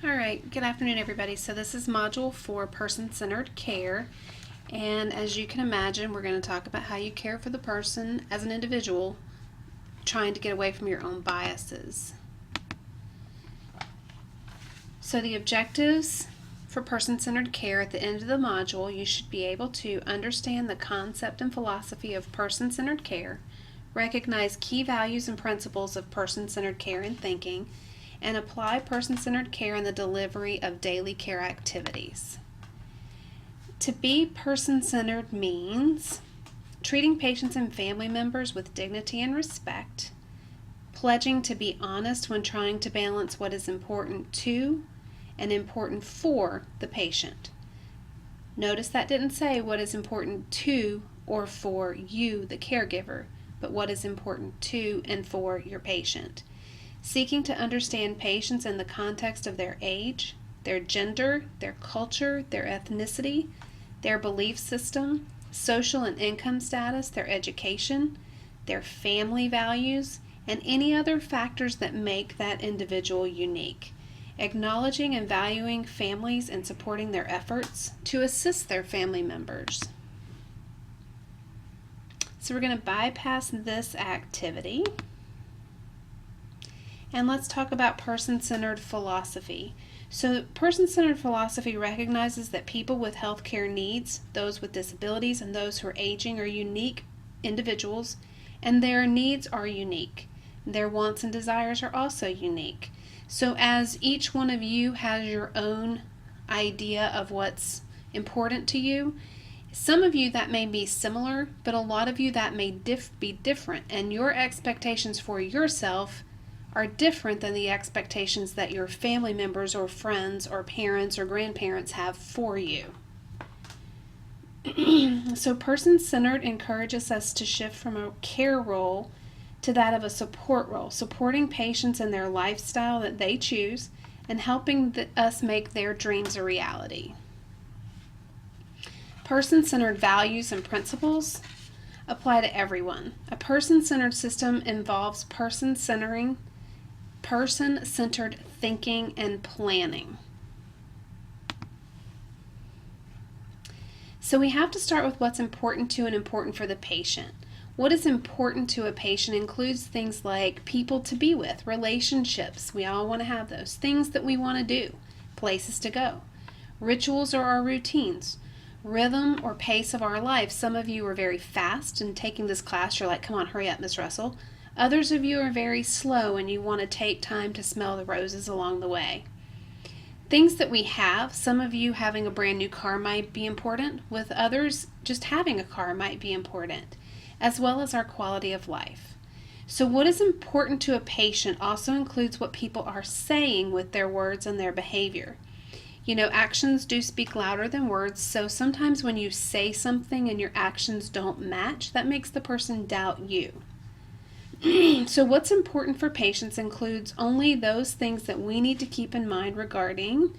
Alright, good afternoon everybody. So this is Module 4, Person-Centered Care. And as you can imagine, we're going to talk about how you care for the person as an individual, trying to get away from your own biases. So the objectives for person-centered care at the end of the module, you should be able to understand the concept and philosophy of person-centered care, recognize key values and principles of person-centered care and thinking, and apply person-centered care in the delivery of daily care activities. To be person-centered means treating patients and family members with dignity and respect, pledging to be honest when trying to balance what is important to and important for the patient. Notice that didn't say what is important to or for you, the caregiver, but what is important to and for your patient. Seeking to understand patients in the context of their age, their gender, their culture, their ethnicity, their belief system, social and income status, their education, their family values, and any other factors that make that individual unique. Acknowledging and valuing families and supporting their efforts to assist their family members. So we're going to bypass this activity. And let's talk about person-centered philosophy. So person-centered philosophy recognizes that people with healthcare needs, those with disabilities, and those who are aging are unique individuals, and their needs are unique. Their wants and desires are also unique. So as each one of you has your own idea of what's important to you, some of you that may be similar, but a lot of you that may be different, and your expectations for yourself are different than the expectations that your family members or friends or parents or grandparents have for you. So person-centered encourages us to shift from a care role to that of a support role, supporting patients in their lifestyle that they choose and helping us make their dreams a reality. Person-centered values and principles apply to everyone. A person-centered system involves person-centered thinking and planning. So we have to start with what's important to and important for the patient. What is important to a patient includes things like people to be with, relationships, we all want to have those, things that we want to do, places to go, rituals or our routines, rhythm or pace of our life. Some of you are very fast and taking this class, you're like, come on, hurry up, Miss Russell. Others of you are very slow and you want to take time to smell the roses along the way. Things that we have, some of you having a brand new car might be important, with others just having a car might be important, as well as our quality of life. So what is important to a patient also includes what people are saying with their words and their behavior. You know, actions do speak louder than words, so sometimes when you say something and your actions don't match, that makes the person doubt you. So what's important for patients includes only those things that we need to keep in mind regarding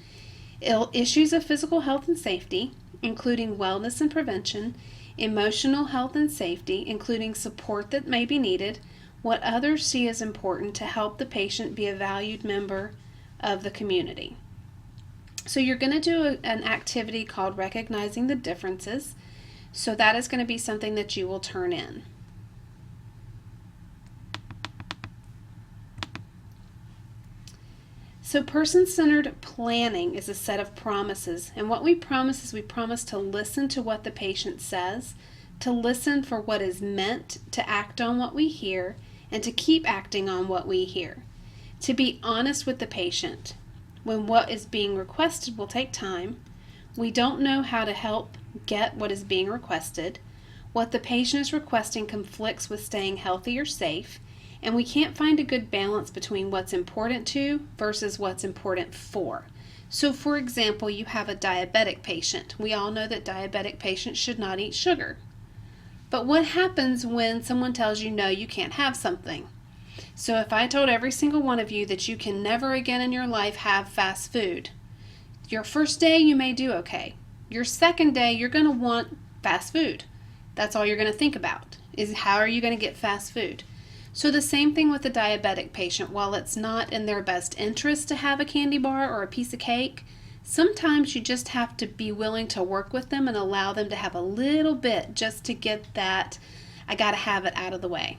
issues of physical health and safety, including wellness and prevention, emotional health and safety, including support that may be needed, what others see as important to help the patient be a valued member of the community. So you're going to do an activity called Recognizing the Differences. So that is going to be something that you will turn in. So person-centered planning is a set of promises, and what we promise is we promise to listen to what the patient says, to listen for what is meant, to act on what we hear, and to keep acting on what we hear. To be honest with the patient when what is being requested will take time, we don't know how to help get what is being requested, what the patient is requesting conflicts with staying healthy or safe, and we can't find a good balance between what's important to versus what's important for. So for example, you have a diabetic patient. We all know that diabetic patients should not eat sugar. But what happens when someone tells you, no, you can't have something? So if I told every single one of you that you can never again in your life have fast food, your first day you may do okay. Your second day you're going to want fast food. That's all you're going to think about is how are you going to get fast food. So the same thing with a diabetic patient. While it's not in their best interest to have a candy bar or a piece of cake, sometimes you just have to be willing to work with them and allow them to have a little bit just to get that I gotta have it out of the way.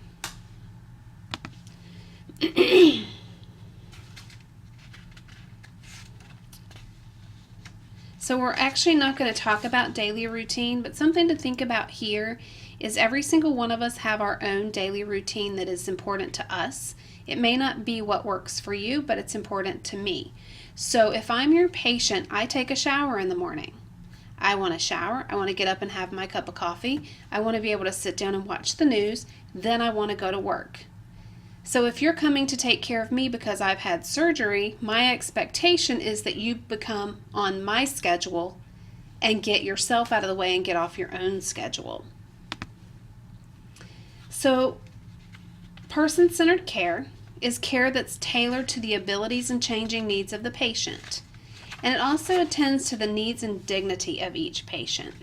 So we're actually not going to talk about daily routine, but something to think about here is every single one of us have our own daily routine that is important to us. It may not be what works for you, but it's important to me. So if I'm your patient, I take a shower in the morning. I want to shower. I want to get up and have my cup of coffee. I want to be able to sit down and watch the news. Then I want to go to work. So if you're coming to take care of me because I've had surgery, my expectation is that you become on my schedule and get yourself out of the way and get off your own schedule. So person-centered care is care that's tailored to the abilities and changing needs of the patient. And it also attends to the needs and dignity of each patient.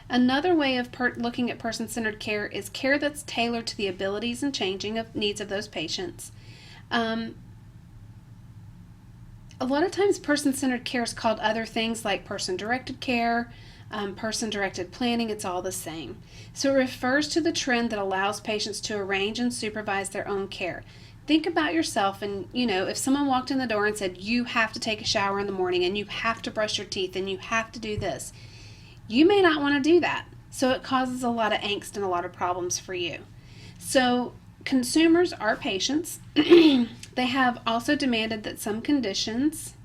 Another way of looking at person-centered care is care that's tailored to the abilities and changing of needs of those patients. A lot of times person-centered care is called other things like person-directed care, person-directed planning. It's all the same. So it refers to the trend that allows patients to arrange and supervise their own care. Think about yourself and, if someone walked in the door and said, you have to take a shower in the morning and you have to brush your teeth and you have to do this, you may not want to do that. So it causes a lot of angst and a lot of problems for you. So consumers are patients. They have also demanded that some conditions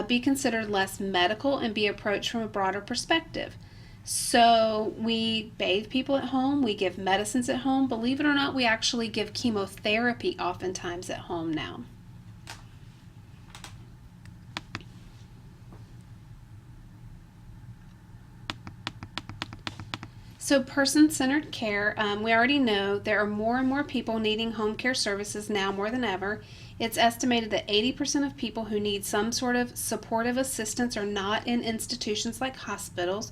be considered less medical and be approached from a broader perspective. So we bathe people at home, we give medicines at home. Believe it or not, we actually give chemotherapy oftentimes at home now. So person-centered care, we already know there are more and more people needing home care services now more than ever. It's estimated that 80% of people who need some sort of supportive assistance are not in institutions like hospitals,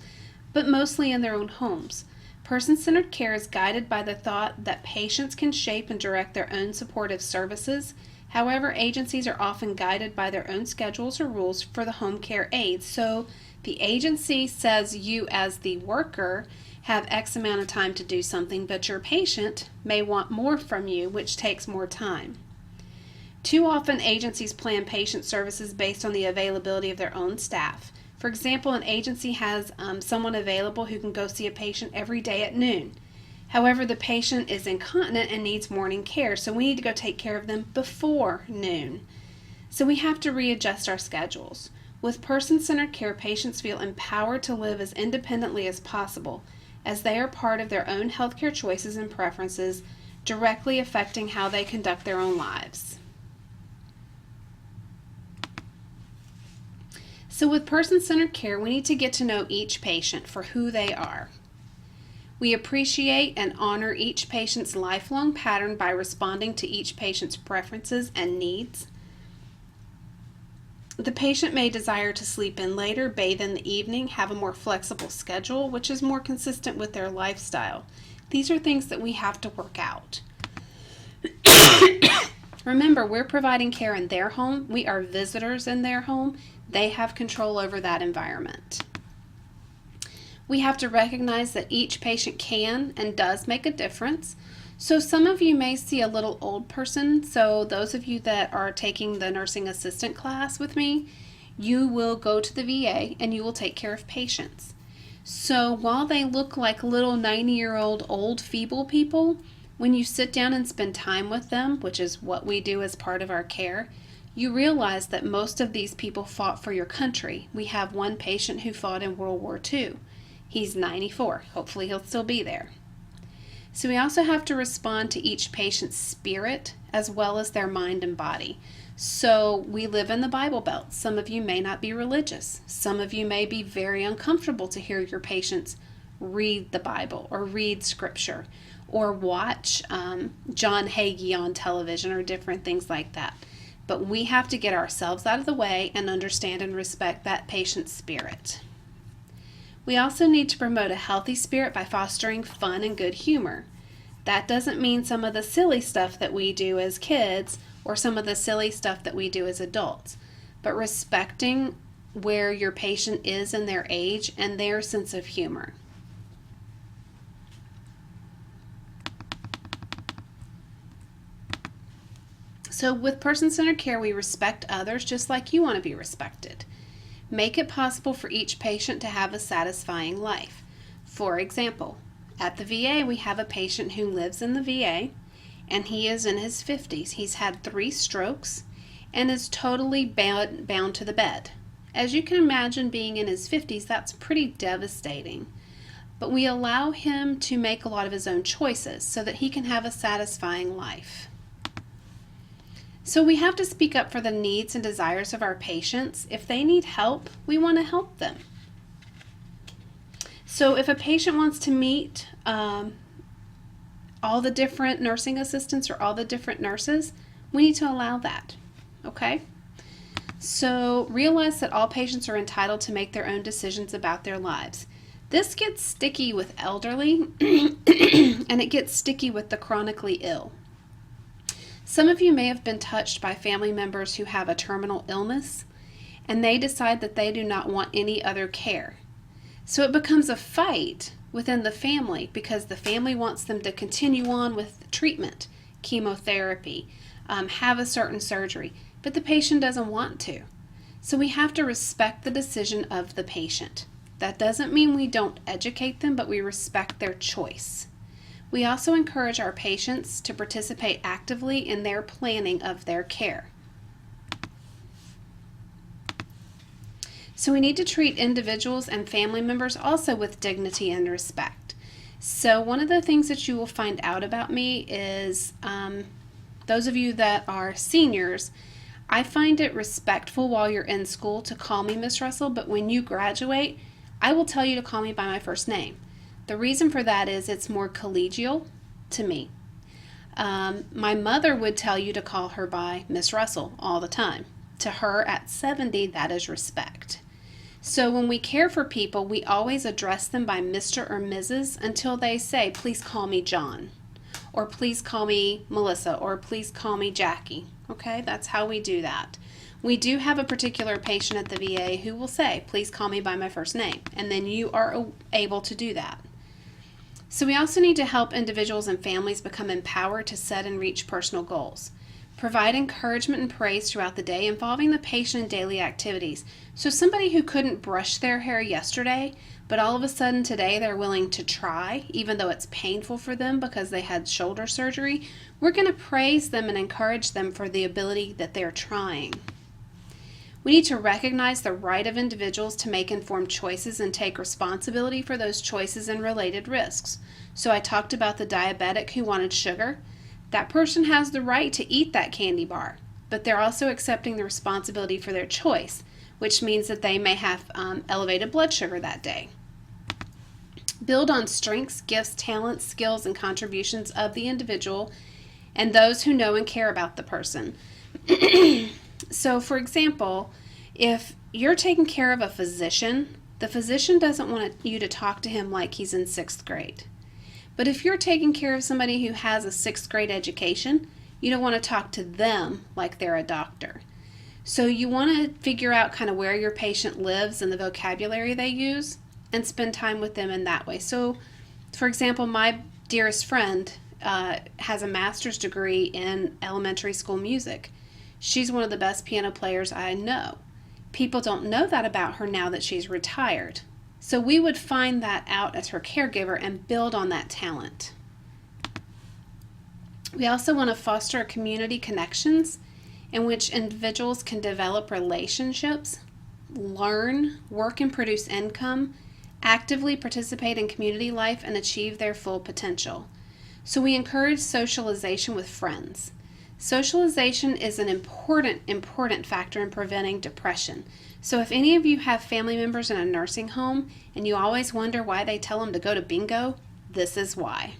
but mostly in their own homes. Person-centered care is guided by the thought that patients can shape and direct their own supportive services. However, agencies are often guided by their own schedules or rules for the home care aides. So the agency says you as the worker have X amount of time to do something, but your patient may want more from you, which takes more time. Too often, agencies plan patient services based on the availability of their own staff. For example, an agency has someone available who can go see a patient every day at noon. However, the patient is incontinent and needs morning care, so we need to go take care of them before noon. So we have to readjust our schedules. With person-centered care, patients feel empowered to live as independently as possible, as they are part of their own healthcare choices and preferences, directly affecting how they conduct their own lives. So with person-centered care, we need to get to know each patient for who they are. We appreciate and honor each patient's lifelong pattern by responding to each patient's preferences and needs. The patient may desire to sleep in later, bathe in the evening, have a more flexible schedule, which is more consistent with their lifestyle. These are things that we have to work out. Remember, we're providing care in their home. We are visitors in their home. They have control over that environment. We have to recognize that each patient can and does make a difference. So some of you may see a little old person. So those of you that are taking the nursing assistant class with me, you will go to the VA and you will take care of patients. So while they look like little 90-year-old old feeble people, when you sit down and spend time with them, which is what we do as part of our care, you realize that most of these people fought for your country. We have one patient who fought in World War II. He's 94. Hopefully he'll still be there. So we also have to respond to each patient's spirit as well as their mind and body. So we live in the Bible Belt. Some of you may not be religious. Some of you may be very uncomfortable to hear your patients read the Bible or read scripture or watch John Hagee on television or different things like that. But we have to get ourselves out of the way and understand and respect that patient's spirit. We also need to promote a healthy spirit by fostering fun and good humor. That doesn't mean some of the silly stuff that we do as kids or some of the silly stuff that we do as adults, but respecting where your patient is in their age and their sense of humor. So with person-centered care, we respect others just like you want to be respected. Make it possible for each patient to have a satisfying life. For example, at the VA, we have a patient who lives in the VA, and he is in his 50s. He's had 3 strokes and is totally bound to the bed. As you can imagine, being in his 50s, that's pretty devastating. But we allow him to make a lot of his own choices so that he can have a satisfying life. So we have to speak up for the needs and desires of our patients. If they need help, we want to help them. So if a patient wants to meet all the different nursing assistants or all the different nurses, we need to allow that, okay? So realize that all patients are entitled to make their own decisions about their lives. This gets sticky with elderly and it gets sticky with the chronically ill. Some of you may have been touched by family members who have a terminal illness and they decide that they do not want any other care. So it becomes a fight within the family because the family wants them to continue on with treatment, chemotherapy, have a certain surgery, but the patient doesn't want to. So we have to respect the decision of the patient. That doesn't mean we don't educate them, but we respect their choice. We also encourage our patients to participate actively in their planning of their care. So we need to treat individuals and family members also with dignity and respect. So one of the things that you will find out about me is those of you that are seniors, I find it respectful while you're in school to call me Miss Russell, but when you graduate, I will tell you to call me by my first name. The reason for that is it's more collegial to me. My mother would tell you to call her by Miss Russell all the time. To her at 70, that is respect. So when we care for people, we always address them by Mr. or Mrs. until they say, please call me John, or please call me Melissa, or please call me Jackie. Okay, that's how we do that. We do have a particular patient at the VA who will say, please call me by my first name, and then you are able to do that. So we also need to help individuals and families become empowered to set and reach personal goals. Provide encouragement and praise throughout the day involving the patient in daily activities. So somebody who couldn't brush their hair yesterday, but all of a sudden today they're willing to try, even though it's painful for them because they had shoulder surgery, we're going to praise them and encourage them for the ability that they're trying. We need to recognize the right of individuals to make informed choices and take responsibility for those choices and related risks. So I talked about the diabetic who wanted sugar. That person has the right to eat that candy bar, but they're also accepting the responsibility for their choice, which means that they may have elevated blood sugar that day. Build on strengths, gifts, talents, skills, and contributions of the individual and those who know and care about the person. So, for example, if you're taking care of a physician, the physician doesn't want you to talk to him like he's in 6th grade. But if you're taking care of somebody who has a 6th grade education, you don't want to talk to them like they're a doctor. So you want to figure out kind of where your patient lives and the vocabulary they use and spend time with them in that way. So, for example, my dearest friend has a master's degree in elementary school music. She's one of the best piano players I know. People don't know that about her now that she's retired. So we would find that out as her caregiver and build on that talent. We also want to foster community connections in which individuals can develop relationships, learn, work and produce income, actively participate in community life, and achieve their full potential. So we encourage socialization with friends. Socialization is an important factor in preventing depression. So if any of you have family members in a nursing home and you always wonder why they tell them to go to bingo, this is why.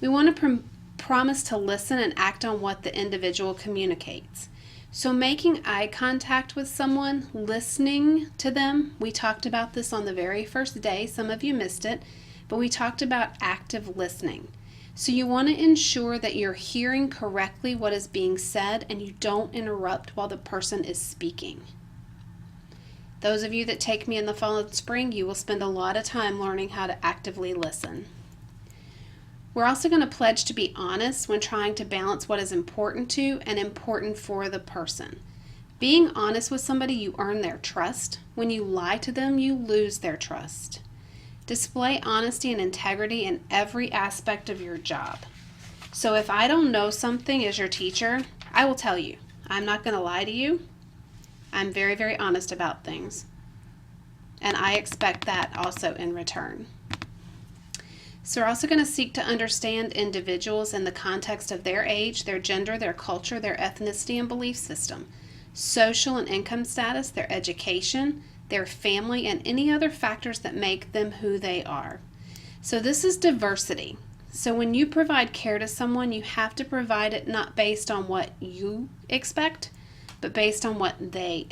We want to promise to listen and act on what the individual communicates. So making eye contact with someone, listening to them, we talked about this on the very first day. Some of you missed it, but we talked about active listening. So you want to ensure that you're hearing correctly what is being said and you don't interrupt while the person is speaking. Those of you that take me in the fall and spring, you will spend a lot of time learning how to actively listen. We're also going to pledge to be honest when trying to balance what is important to and important for the person. Being honest with somebody, you earn their trust. When you lie to them, you lose their trust. Display honesty and integrity in every aspect of your job. So if I don't know something as your teacher, I will tell you. I'm not going to lie to you. I'm very, very honest about things. And I expect that also in return. So we're also going to seek to understand individuals in the context of their age, their gender, their culture, their ethnicity and belief system, social and income status, their education, their family, and any other factors that make them who they are. So this is diversity. So when you provide care to someone, you have to provide it not based on what you expect, but based on what they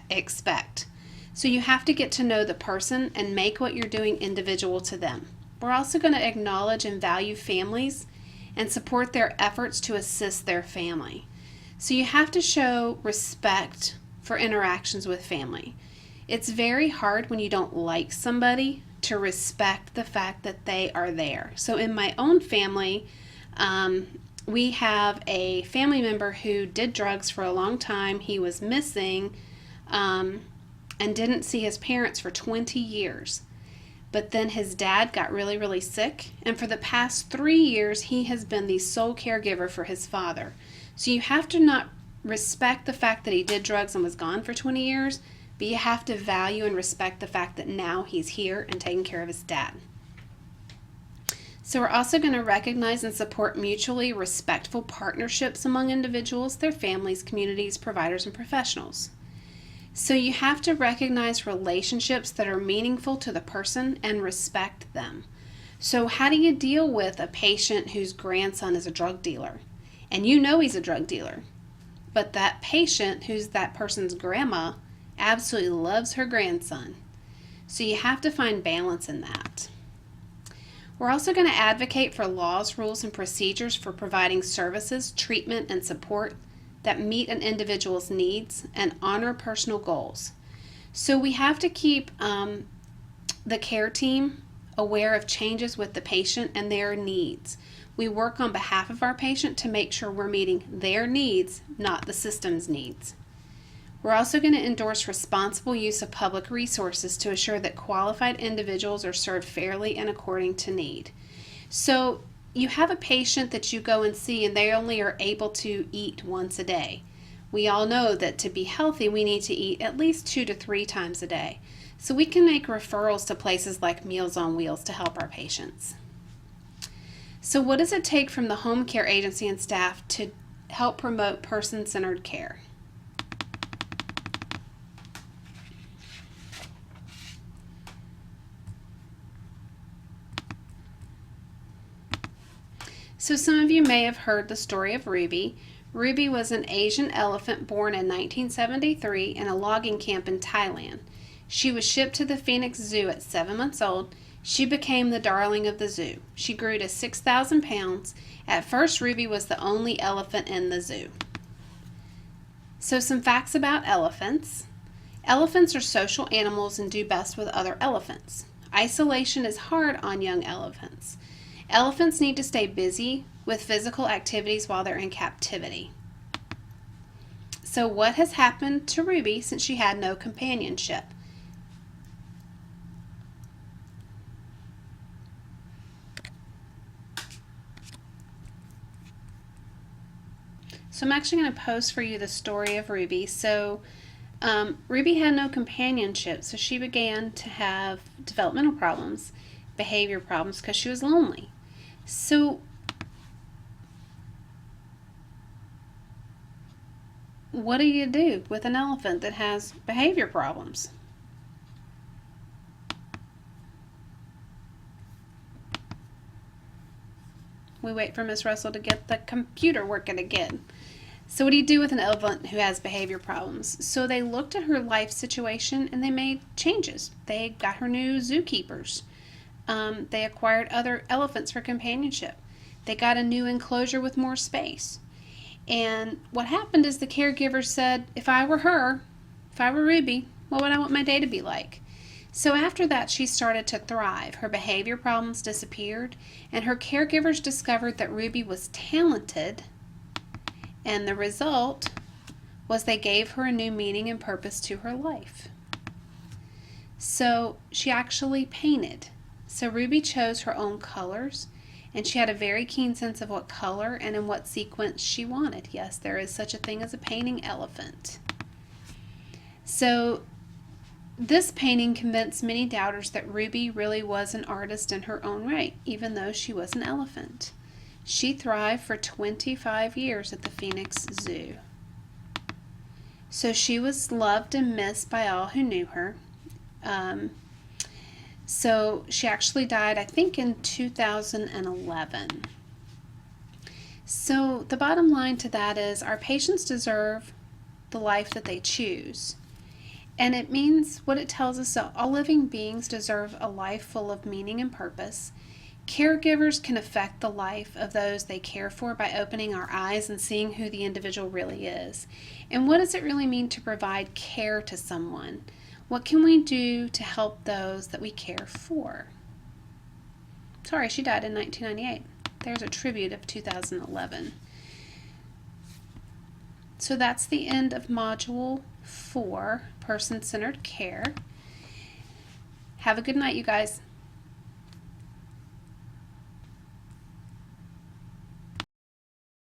expect. So you have to get to know the person and make what you're doing individual to them. We're also going to acknowledge and value families and support their efforts to assist their family. So you have to show respect for interactions with family. It's very hard when you don't like somebody to respect the fact that they are there. So in my own family, we have a family member who did drugs for a long time. He was missing and didn't see his parents for 20 years. But then his dad got really, really sick. And for the past 3 years, he has been the sole caregiver for his father. So you have to not respect the fact that he did drugs and was gone for 20 years, but you have to value and respect the fact that now he's here and taking care of his dad. So we're also going to recognize and support mutually respectful partnerships among individuals, their families, communities, providers, and professionals. So you have to recognize relationships that are meaningful to the person and respect them. So how do you deal with a patient whose grandson is a drug dealer? And you know he's a drug dealer, but that patient who's that person's grandma absolutely loves her grandson. So you have to find balance in that. We're also going to advocate for laws, rules, and procedures for providing services, treatment, and support that meet an individual's needs and honor personal goals. So we have to keep the care team aware of changes with the patient and their needs. We work on behalf of our patient to make sure we're meeting their needs, not the system's needs. We're also going to endorse responsible use of public resources to assure that qualified individuals are served fairly and according to need. So you have a patient that you go and see and they only are able to eat once a day. We all know that to be healthy we need to eat at least 2 to 3 times a day. So we can make referrals to places like Meals on Wheels to help our patients. So what does it take from the home care agency and staff to help promote person-centered care? So some of you may have heard the story of Ruby. Ruby was an Asian elephant born in 1973 in a logging camp in Thailand. She was shipped to the Phoenix Zoo at 7 months old. She became the darling of the zoo. She grew to 6,000 pounds. At first, Ruby was the only elephant in the zoo. So some facts about elephants. Elephants are social animals and do best with other elephants. Isolation is hard on young elephants. Elephants need to stay busy with physical activities while they're in captivity. So what has happened to Ruby since she had no companionship? So I'm actually going to post for you the story of Ruby. So Ruby had no companionship, so she began to have developmental problems, behavior problems, because she was lonely. So what do you do with an elephant that has behavior problems? We wait for Miss Russell to get the computer working again. So what do you do with an elephant who has behavior problems? So they looked at her life situation and they made changes. They got her new zookeepers. They acquired other elephants for companionship. They got a new enclosure with more space. And what happened is the caregiver said, if I were her, if I were Ruby, what would I want my day to be like? So after that, she started to thrive. Her behavior problems disappeared, and her caregivers discovered that Ruby was talented, and the result was they gave her a new meaning and purpose to her life. So she actually painted. So Ruby chose her own colors, and she had a very keen sense of what color and in what sequence she wanted. Yes, there is such a thing as a painting elephant. So this painting convinced many doubters that Ruby really was an artist in her own right, even though she was an elephant. She thrived for 25 years at the Phoenix Zoo. So she was loved and missed by all who knew her. So she actually died, I think, in 2011. So the bottom line to that is our patients deserve the life that they choose. And it means what it tells us, that all living beings deserve a life full of meaning and purpose. Caregivers can affect the life of those they care for by opening our eyes and seeing who the individual really is. And what does it really mean to provide care to someone? What can we do to help those that we care for? Sorry, she died in 1998. There's a tribute of 2011. So that's the end of Module 4, Person-Centered Care. Have a good night, you guys.